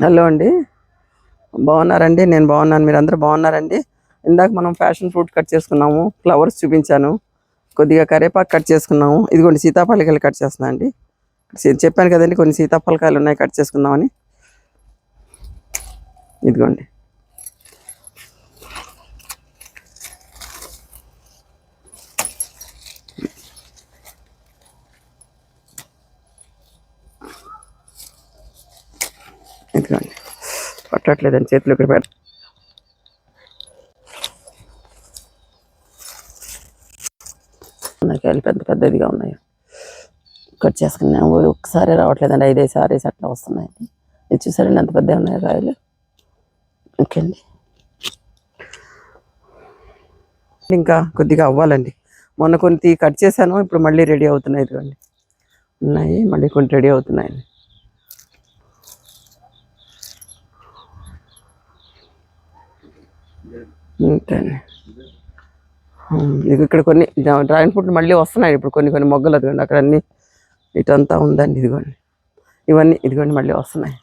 Hello అండి, బాగున్నారండి? నేను బాగున్నాను, మీరు అందరూ బాగున్నారండి? ఇందాక మనం ఫ్యాషన్ ఫ్రూట్ కట్ చేసుకున్నాము, ఫ్లవర్స్ చూపించాను, కొద్దిగా కరేపాకు కట్ చేసుకున్నాము. ఇదిగోండి సీతాఫలకాయలు కట్ చేస్తున్నా అండి. చెప్పాను కదండి కొన్ని సీతాఫలకాయలు ఉన్నాయి కట్ చేసుకుందామని. ఇదిగోండి ఇదిగోండి పట్టట్లేదండి చేతులు ఇక్కడ పెడ కాయలు పెద్ద పెద్దదిగా ఉన్నాయి, కట్ చేసుకున్నాము. ఒకసారి రావట్లేదండి, 5 సారీస్ అట్లా వస్తున్నాయండి. ఇది చూసారండి ఎంత పెద్దగా ఉన్నాయి కాయలు. ఓకే అండి, ఇంకా కొద్దిగా అవ్వాలండి. మొన్న కొన్ని కట్ చేశాను, ఇప్పుడు మళ్ళీ రెడీ అవుతున్నాయి. ఇదిగోండి ఉన్నాయి, మళ్ళీ కొన్ని రెడీ అవుతున్నాయండి. అంతేండి, ఇక్కడ కొన్ని డ్రాగన్ ఫ్రూట్లు మళ్ళీ వస్తున్నాయి ఇప్పుడు, కొన్ని మొగ్గలు. అదిగోండి అక్కడ అన్నీ ఇటంతా ఉందండి. ఇదిగోండి ఇవన్నీ ఇదిగోండి మళ్ళీ వస్తున్నాయి.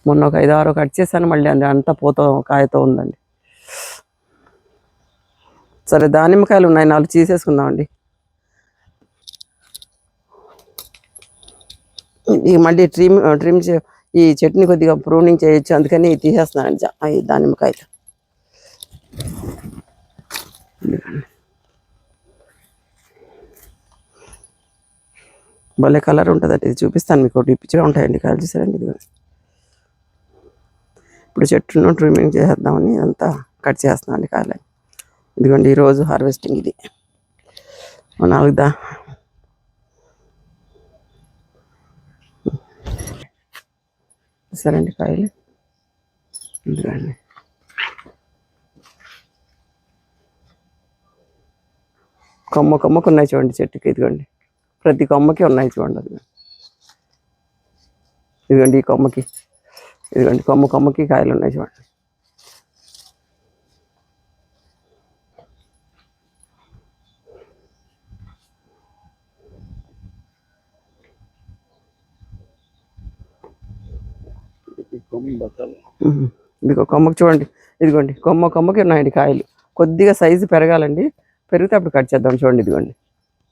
మొన్న ఒక 5-6 కట్ చేశాను, మళ్ళీ అంతా పూత కాయతో ఉందండి. సరే దానిమ్మకాయలు ఉన్నాయి, 4 తీసేసుకుందామండి. ఇక మళ్ళీ ట్రిమ్ ఈ చట్నీ కొద్దిగా ప్రూనింగ్ చేయొచ్చు, అందుకని తీసేస్తున్నానండి ఈ దానిమ్మకాయలు. భలే కలర్ ఉంటుందండి, ఇది చూపిస్తాను మీకు. ఒకటి పిచ్చిగా ఉంటాయండి కాయలు, చూసారండి. ఇది ఇప్పుడు చెట్టును ట్రిమ్మింగ్ చేసేద్దామని అంతా కట్ చేస్తున్నామండి కాయలు. ఇదిగోండి ఈరోజు హార్వెస్టింగ్. ఇది 4 చూసారండి కాయలు. ఇదిగోండి కొమ్మకు ఉన్నాయి చూడండి చెట్టుకి. ఇదిగోండి ప్రతి కొమ్మకి ఉన్నాయి చూడండి. అది ఇదిగోండి ఈ కొమ్మకి, ఇదిగోండి కొమ్మకి కాయలు ఉన్నాయి చూడండి. ఇదిగో కొమ్మకి చూడండి, ఇదిగోండి కొమ్మకి ఉన్నాయండి కాయలు. కొద్దిగా సైజు పెరగాలండి, పెరిగితే అప్పుడు కట్ చేద్దాం. చూడండి ఇదిగోండి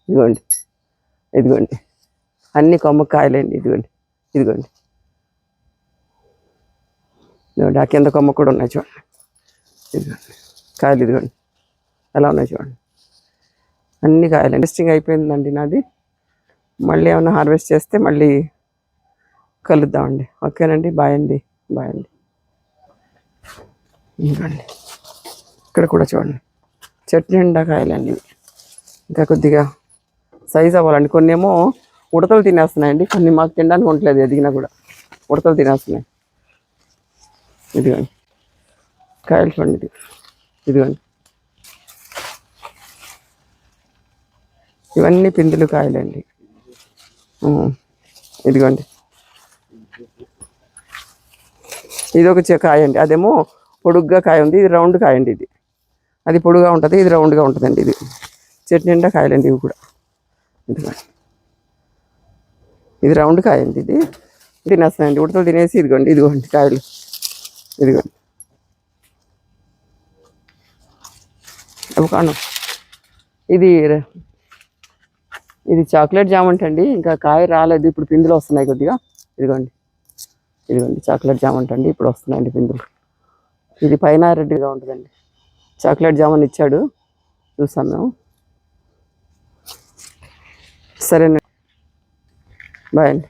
ఇదిగోండి ఇదిగోండి అన్ని కొమ్మకి కాయలండి. ఇదిగోండి ఇదిగోండి ఇదిగోండి ఆ కింద కొమ్మ కూడా ఉన్నాయి చూడండి. ఇదిగోండి కాయలు, ఇదిగోండి ఎలా ఉన్నాయి చూడండి, అన్ని కాయలు. హార్వెస్టింగ్ అయిపోయిందండి నాది. మళ్ళీ ఏమైనా హార్వెస్ట్ చేస్తే మళ్ళీ కలుద్దామండి. ఓకేనండి, బాయ్ అండి. ఇదిగోండి ఇక్కడ కూడా చూడండి చెట్టు నిండా కాయలండి. ఇంకా కొద్దిగా సైజ్ అవ్వాలండి. కొన్ని ఏమో ఉడతలు తినేస్తున్నాయండి, కొన్ని మాకు తినడానికి ఉండలేదు, ఎదిగినా కూడా ఉడతలు తినేస్తున్నాయి. ఇదిగోండి కాయలు చూడండి, ఇదిగోండి ఇవన్నీ పిందులు కాయలండి. ఇదిగోండి ఇది ఒక కాయ అండి, అదేమో పొడుగ్గా కాయ ఉంది, ఇది రౌండ్ కాయ అండి. ఇది అది పొడుగా ఉంటుంది, ఇది రౌండ్గా ఉంటుందండి. ఇది చెట్టు నిండా కాయలండి ఇవి కూడా. ఇదిగోండి ఇది రౌండ్ కాయ అండి, ఇది తినేస్తాయండి ఉడతలు తినేసి. ఇదిగోండి కాయలు, ఇదిగోండి అవకాండం. ఇది చాక్లెట్ జామంట్ అండి, ఇంకా కాయ రాలేదు, ఇప్పుడు పిందులు వస్తున్నాయి కొద్దిగా. ఇదిగోండి చాక్లెట్ జామంట్ అండి, ఇప్పుడు వస్తున్నాయండి పిందులు. ఇది పైన రెడ్గా ఉంటుందండి. చాక్లెట్ జామున్ ఇచ్చాడు, చూసాం మేము. సరేనండి, బాయ్ అండి.